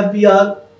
FBR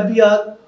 FBR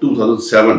2007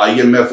IMF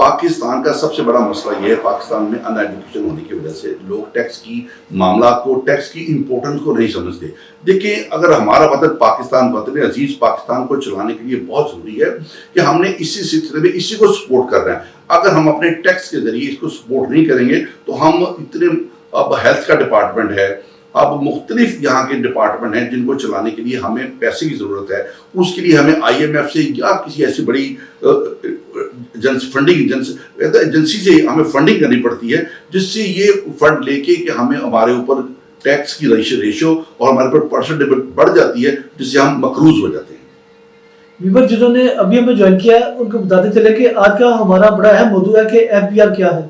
Pakistan کا سب سے بڑا مسئلہ یہ ہے، پاکستان میں ان ایجوکیشن ہونے کی وجہ سے لوگ ٹیکس کی معاملات کو، ٹیکس کی امپورٹنس کو نہیں سمجھتے۔ دیکھیں، اگر ہمارا وطن پاکستان، وطن عزیز پاکستان کو چلانے کے لیے بہت ضروری ہے کہ ہم نے اسی سلسلے میں اسی کو سپورٹ کر رہے ہیں۔ اگر ہم اپنے ٹیکس کے ذریعے اس کو سپورٹ نہیں کریں گے تو ہم اتنے، اب ہیلتھ کا ڈپارٹمنٹ ہے، اب مختلف یہاں کے ڈپارٹمنٹ ہیں جن کو چلانے کے لیے ہمیں پیسے کی ضرورت ہے، اس کے لیے ہمیں آئی ایم ایف سے یا کسی ایسی بڑی ایجنسی سے ہمیں فنڈنگ کرنی پڑتی ہے، جس سے یہ فنڈ لے کے کہ ہمیں ہمارے اوپر ٹیکس کی ریشو اور ہمارے اوپر پرسنٹیج بڑھ جاتی ہے، جس سے ہم مقروض ہو جاتے ہیں۔ ویور جنہوں نے ابھی ہمیں جوائن کیا ہے ان کو بتاتے چلے کہ آج کا ہمارا بڑا اہم موضوع ہے کہ ایف بی آر کیا ہے۔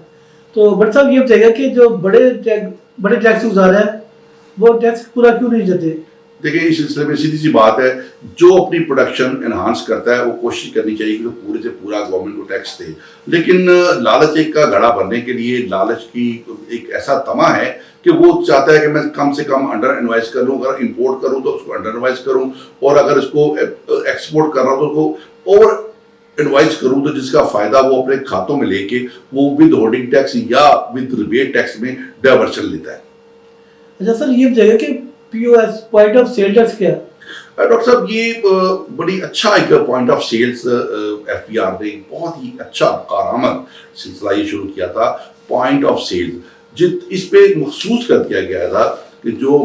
تو بٹ صاحب یہ بتائیے گا کہ جو بڑے ٹیکس گزار ہیں وہ ٹیکس پورا کیوں نہیں دیتے؟ دیکھیں، اس سلسلے میں سیدھی سی بات ہے، جو اپنی پروڈکشن انہانس کرتا ہے وہ کوشش کرنی چاہیے کہ وہ پورے سے پورا گورنمنٹ کو ٹیکس دے، لیکن لالچ ایک کا گھڑا بننے کے لیے لالچ کی ایک ایسا تما ہے کہ وہ چاہتا ہے کہ میں کم سے کم انڈر انوائز کر لوں، اگر امپورٹ کروں تو اس کو انڈر انوائز کروں، اور اگر اس کو ایکسپورٹ کر رہا ہوں تو اس کو اوور انوائز کروں، تو جس کا فائدہ وہ اپنے کھاتوں میں لے کے وہ ود ہولڈنگ ٹیکس یا ود ریبیٹ ٹیکس میں ڈائیورشن لیتا ہے۔ اچھا سر، یہ بتائیے کہ P O S point of sale tax کیا ہے؟ ڈاکٹر صاحب، یہ بڑی اچھا ایک point of sales F B R نے بہت ہی اچھا کارآمد سلسلہ یہ شروع کیا تھا، پوائنٹ آف سیل۔ اس پہ مخصوص کر دیا گیا تھا کہ جو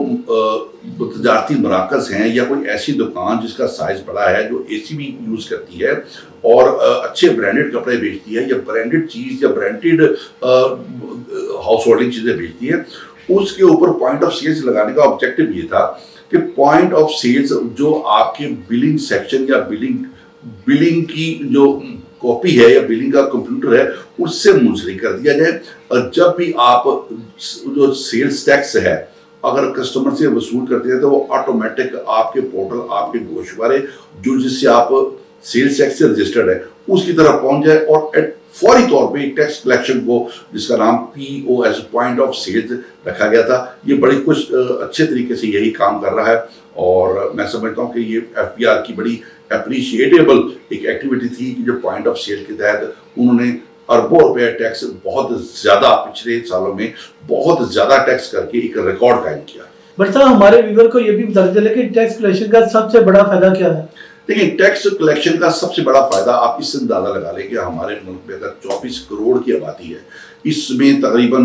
تجارتی مراکز ہیں یا کوئی ایسی دکان جس کا سائز بڑا ہے، جو اے سی بھی یوز کرتی ہے اور اچھے برانڈڈ کپڑے بیچتی ہے یا برانڈڈ چیز یا برانڈڈ ہاؤس ہولڈنگ چیزیں بیچتی ہے، اس کے اوپر پوائنٹ آف سیلز لگانے کا آبجیکٹو یہ تھا کہ پوائنٹ آف سیلز جو آپ کے بلنگ سیکشن یا بلنگ کی جو کاپی ہے یا بلنگ کا کمپیوٹر ہے اس سے منسلک کر دیا جائے، اور جب بھی آپ جو سیلز ٹیکس ہے اگر کسٹمر سے وصول کرتے ہیں تو وہ آٹومیٹک آپ کے پورٹل، آپ کے گوشوارے جو جس سے آپ سیلز ٹیکس سے رجسٹرڈ ہے اس کی طرف پہنچ جائے، اور فوری طور پہ ٹیکس کلیکشن کو، جس کا نام P O S point of sales رکھا گیا تھا، یہ بڑی کچھ اچھے طریقے سے یہی کام کر رہا ہے، اور میں سمجھتا ہوں کہ یہ ایف پی آر کی بڑی اپریشیٹیبل ایک ایکٹیویٹی تھی کہ جو پوائنٹ آف سیل کے تحت انہوں نے اربوں روپے ٹیکس بہت زیادہ پچھلے سالوں میں بہت زیادہ ٹیکس کر کے ایک ریکارڈ قائم کیا۔ بٹ صاحب، ہمارے ویور کو یہ بھی بتا چلے کہ ٹیکس کلیکشن کا سب سے بڑا فائدہ کیا ہے؟ دیکھیں، ٹیکس کلیکشن کا سب سے بڑا فائدہ آپ اس سے اندازہ لگا لیں کہ ہمارے ملک میں اگر 24 کروڑ کی آبادی ہے، اس میں تقریباً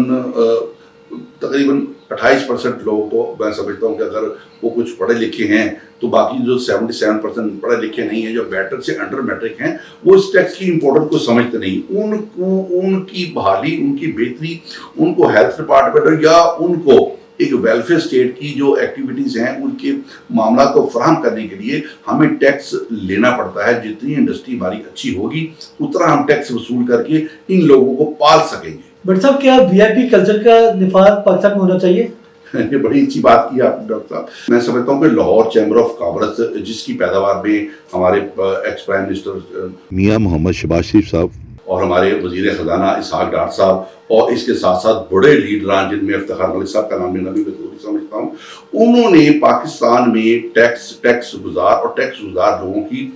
28% لوگ، تو میں سمجھتا ہوں کہ اگر وہ کچھ پڑھے لکھے ہیں تو باقی جو 77% پڑھے لکھے نہیں ہیں، جو میٹرک سے انڈر میٹرک ہیں، وہ اس ٹیکس کی امپورٹنس کو سمجھتے نہیں۔ ان کی بحالی، ان کی بہتری، ان کو ہیلتھ ڈپارٹمنٹ یا ان کو ایک ویلفیئر اسٹیٹ کی جو ایکٹیویٹیز ہیں ان کے معاملات کو فراہم کرنے کے لیے ہمیں ٹیکس لینا پڑتا ہے۔ جتنی انڈسٹری ہماری اچھی ہوگی اتنا ہم ٹیکس وصول کر کے ان لوگوں کو پال سکیں گے۔ بٹ صاحب، کیا وی آئی پی کلچر کا نفاذ پاکستان میں ہونا چاہیے؟ یہ بڑی اچھی بات کی آپ نے ڈاکٹر صاحب۔ میں سمجھتا ہوں کہ لاہور چیمبر آف کامرس، جس کی پیداوار میں ہمارے ایکس پرائم منسٹر میاں محمد شہباز شریف صاحب اور ہمارے وزیر خزانہ اسحاق ڈار صاحب اور اس کے ساتھ ساتھ بڑے لیڈران جن میں افتخار ملک صاحب کا نام لینا بھی میں ضروری سمجھتا ہوں، انہوں نے پاکستان میں ٹیکس گزار اور ٹیکس گزار لوگوں کی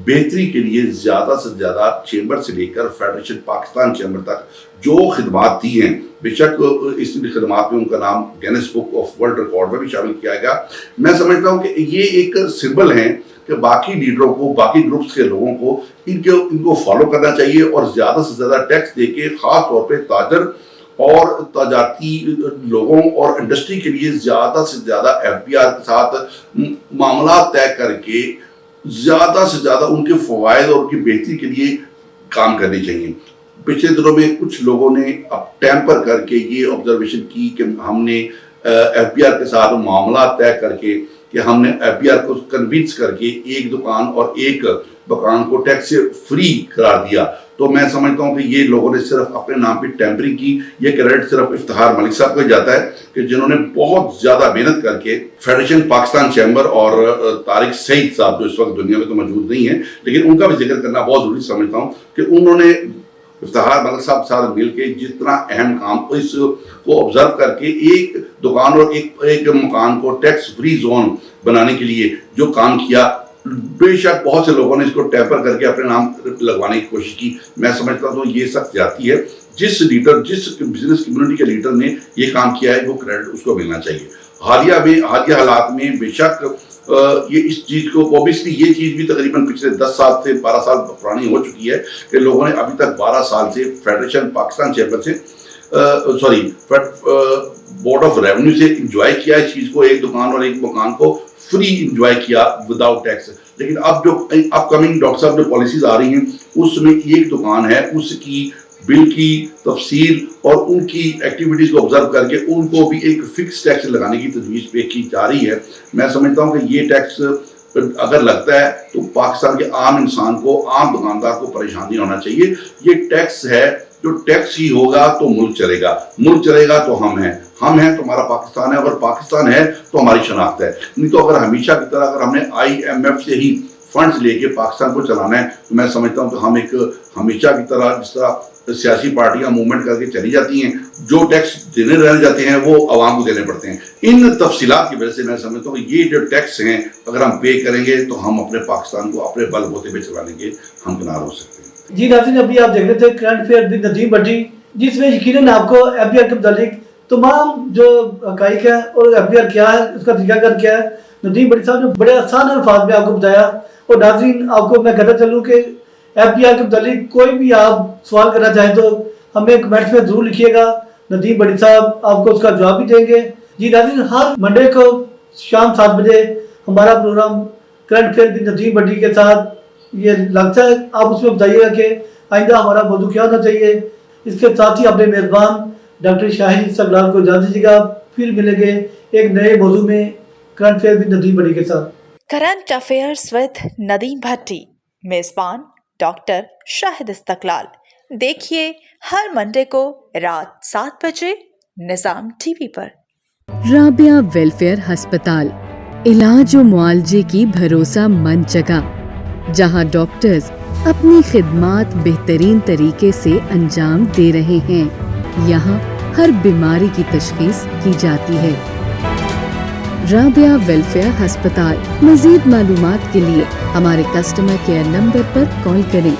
بہتری کے لیے زیادہ سے زیادہ چیمبر سے لے کر فیڈریشن پاکستان چیمبر تک جو خدمات دی ہیں، بے شک اس خدمات میں ان کا نام grains book of world record میں بھی شامل کیا گیا۔ میں سمجھتا ہوں کہ یہ ایک سمبل ہے کہ باقی لیڈروں کو، باقی گروپس کے لوگوں کو ان کو فالو کرنا چاہیے اور زیادہ سے زیادہ ٹیکس دے کے، خاص طور پہ تاجر اور تجارتی لوگوں اور انڈسٹری کے لیے زیادہ سے زیادہ ایف بی آر کے ساتھ معاملات طے کر کے زیادہ سے زیادہ ان کے فوائد اور ان کی بہتری کے لیے کام کرنی چاہیے۔ پچھلے دنوں میں کچھ لوگوں نے اب ٹیمپر کر کے یہ آبزرویشن کی کہ ہم نے ایف بی آر کے ساتھ معاملات طے کر کے کہ ہم نے ایف بی آر کو کنونس کر کے ایک دکان اور ایک دکان کو ٹیکس سے فری قرار دیا۔ تو میں سمجھتا ہوں کہ یہ لوگوں نے صرف اپنے نام پہ ٹیمپرنگ کی۔ یہ کریڈٹ صرف افتخار ملک صاحب کو جاتا ہے کہ جنہوں نے بہت زیادہ محنت کر کے فیڈریشن پاکستان چیمبر اور طارق سعید صاحب جو اس وقت دنیا میں تو موجود نہیں ہیں لیکن ان کا بھی ذکر کرنا بہت ضروری سمجھتا ہوں کہ انہوں نے افتخار ملک صاحب ساتھ مل کے جتنا اہم کام اس کو آبزرو کر کے ایک دکان اور ایک مکان کو ٹیکس فری زون بنانے کے لیے جو کام کیا، بے شک بہت سے لوگوں نے اس کو ٹیمپر کر کے اپنے نام لگوانے کی کوشش کی. میں سمجھتا ہوں یہ سخت زیادتی ہے. جس لیڈر, جس بزنس کمیونٹی کے لیڈر نے یہ کام کیا ہے وہ کریڈٹ اس کو ملنا چاہیے. حالیہ حالات میں بے شک یہ اس چیز کو اوبیسلی یہ چیز بھی تقریباً پچھلے 10 سال سے 12 سال پرانی ہو چکی ہے کہ لوگوں نے ابھی تک 12 سال سے فیڈریشن پاکستان چیمبر سے بورڈ آف ریونیو سے انجوائے کیا اس چیز کو, ایک دکان اور ایک مکان کو فری انجوائے کیا وداؤٹ ٹیکس. لیکن اب جو اپ کمنگ ڈاکٹر صاحب جو پالیسیز آ رہی ہیں اس میں ایک دکان ہے, اس کی بل کی تفصیل اور ان کی ایکٹیویٹیز کو آبزرو کر کے ان کو بھی ایک فکس ٹیکس لگانے کی تجویز پہ کی جا رہی ہے. میں سمجھتا ہوں کہ یہ ٹیکس اگر لگتا ہے تو پاکستان کے عام انسان کو, عام دکاندار کو پریشان نہیں ہونا چاہیے. یہ ٹیکس ہے, جو ٹیکس ہی ہوگا تو ملک چلے گا, ملک چلے گا تو ہم ہیں تو ہمارا پاکستان ہے, اور پاکستان ہے تو ہماری شناخت ہے. نہیں تو اگر ہمیشہ کی طرح اگر ہم نے IMF سے ہی فنڈز لے کے پاکستان کو چلانا ہے تو میں سمجھتا ہوں کہ ہم ایک ہمیشہ کی طرح جس طرح سیاسی پارٹیاں موومنٹ کر کے چلی جاتی ہیں, جو ٹیکس دینے رہ جاتے ہیں وہ عوام کو دینے پڑتے ہیں. ان تفصیلات کی وجہ سے میں سمجھتا ہوں کہ یہ جو ٹیکس ہیں اگر ہم پے کریں گے تو ہم اپنے پاکستان کو اپنے بل بوتے پہ چلانے کے ہمکنار ہو سکتے ہیں. جی ناظرین, ابھی آپ دیکھ رہے تھے کرنٹ افیئر ود ندیم بھٹی, جس میں یقیناً آپ کو FBR کے متعلق تمام جو حقائق ہے اور FBR کیا ہے, اس کا طریقہ کار کیا ہے, ندیم بھٹی صاحب نے بڑے آسان الفاظ میں آپ کو بتایا. اور ناظرین آپ کو میں کہتا چلوں کہ FBR کے متعلق کوئی بھی آپ سوال کرنا چاہیں تو ہمیں کمنٹس میں ضرور لکھیے گا, ندیم بھٹی صاحب آپ کو اس کا جواب بھی دیں گے. جی ناظرین, ہر منڈے کو شام 7 بجے ہمارا programme current affair with Nadeem Bhatti کے ساتھ یہ لگتا ہے. آپ اس میں بتائیے گا کہ آئندہ ہمارا موضوع کیا ہونا چاہیے. اس کے ساتھ ہی اپنے میزبان ڈاکٹر شاہد استقلال کو اجازت دیجیے گا. پھر ملیں گے ایک نئے موضوع میں current affair with Nadeem Bhatti کے ساتھ. کرنٹ افیئرز ود ندیم بھٹی, میزبان ڈاکٹر شاہد استقلال. دیکھیے ہر منڈے کو رات 7 بجے نظام TV پر. رابعہ ویلفیئر ہسپتال, علاج و معالجے کی بھروسہ مند جگہ جہاں ڈاکٹرز اپنی خدمات بہترین طریقے سے انجام دے رہے ہیں. یہاں ہر بیماری کی تشخیص کی جاتی ہے. رابعہ ویلفیئر ہسپتال. مزید معلومات کے لیے ہمارے کسٹمر کیئر نمبر پر کال کریں